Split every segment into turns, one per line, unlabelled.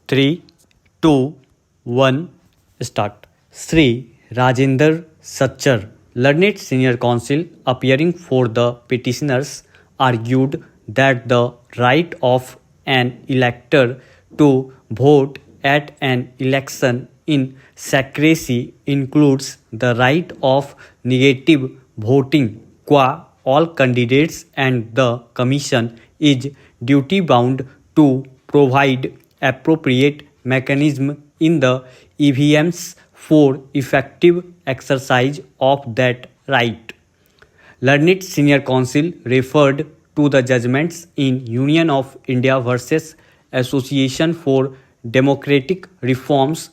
3, 2, 1, start. Sri Rajendra Sachar, learned senior counsel appearing for the petitioners, argued that the right of an elector to vote at an election in secrecy includes the right of negative voting qua all candidates, and the commission is duty bound to provide appropriate mechanism in the EVMs for effective exercise of that right. Learned senior counsel referred to the judgments in Union of India versus Association for Democratic Reforms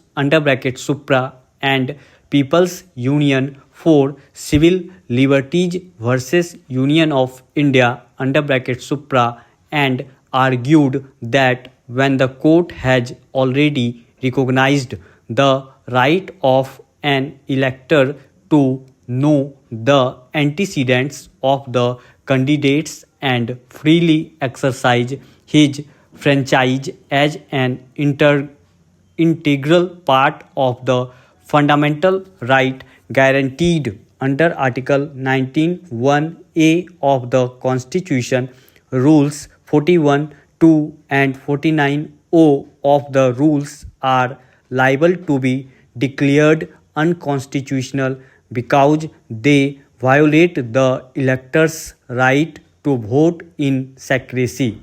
(Supra) and People's Union for Civil Liberties versus Union of India (Supra) and argued that when the court has already recognized the right of an elector to know the antecedents of the candidates and freely exercise his franchise as an integral part of the fundamental right guaranteed under Article 19(1)(a) of the Constitution, Rules 41(2) and 49(o) of the rules are liable to be declared unconstitutional because they violate the elector's right to vote in secrecy.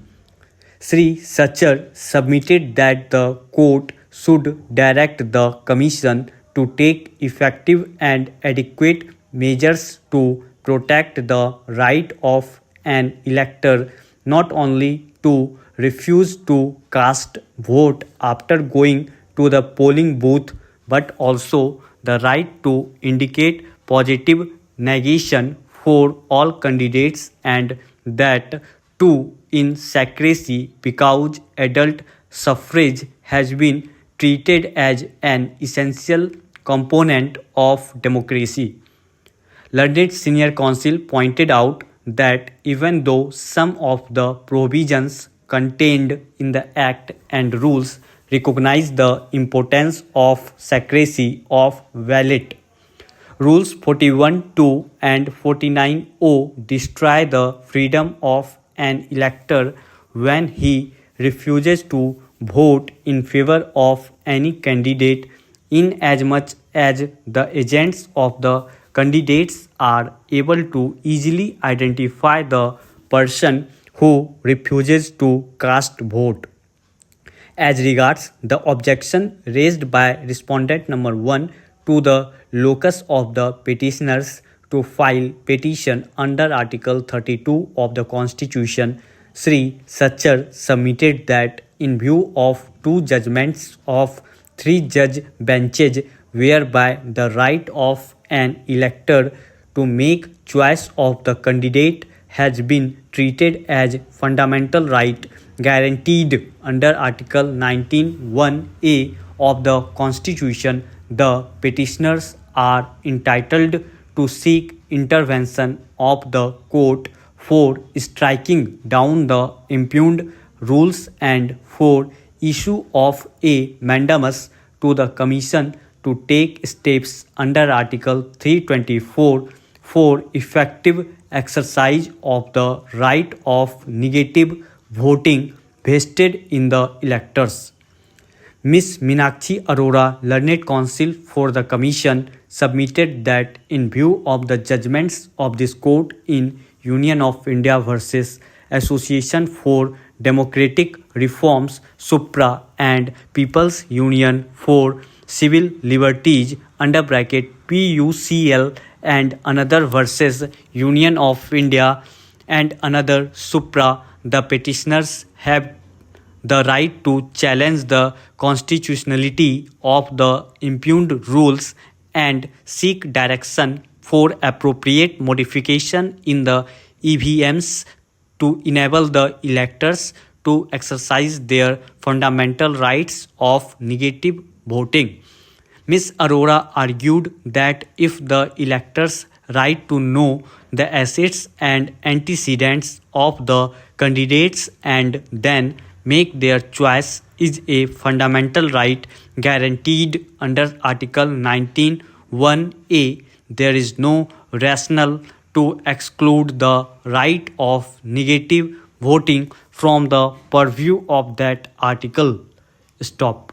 Sri Sachar submitted that the court should direct the commission to take effective and adequate measures to protect the right of an elector not only to refuse to cast vote after going to the polling booth but also the right to indicate positive negation for all candidates, and that too in secrecy because adult suffrage has been treated as an essential component of democracy. Learned senior counsel pointed out that even though some of the provisions contained in the Act and rules recognize the importance of secrecy of ballot, Rules 41(2) and 49(o) destroy the freedom of an elector when he refuses to vote in favor of any candidate, inasmuch as the agents of the candidates are able to easily identify the person who refuses to cast vote. As regards the objection raised by respondent number 1 to the locus of the petitioners to file petition under Article 32 of the Constitution, Sri Sachar submitted that in view of two judgments of 3-judge benches whereby the right of an elector to make choice of the candidate has been treated as fundamental right guaranteed under Article 19(1)(a) of the Constitution, the petitioners are entitled to seek intervention of the court for striking down the impugned rules and for issue of a mandamus to the commission to take steps under Article 324 for effective exercise of the right of negative voting vested in the electors. Ms. Meenakshi Arora, learned counsel for the commission, submitted that in view of the judgments of this court in Union of India versus Association for Democratic Reforms (Supra) and People's Union for Civil Liberties (PUCL) and another versus Union of India and another Supra, the petitioners have the right to challenge the constitutionality of the impugned rules and seek direction for appropriate modification in the EVMs to enable the electors to exercise their fundamental rights of negative voting. Ms. Arora argued that if the electors' right to know the assets and antecedents of the candidates and then make their choice is a fundamental right guaranteed under Article 19(1)(a). There is no rationale to exclude the right of negative voting from the purview of that article. Stop.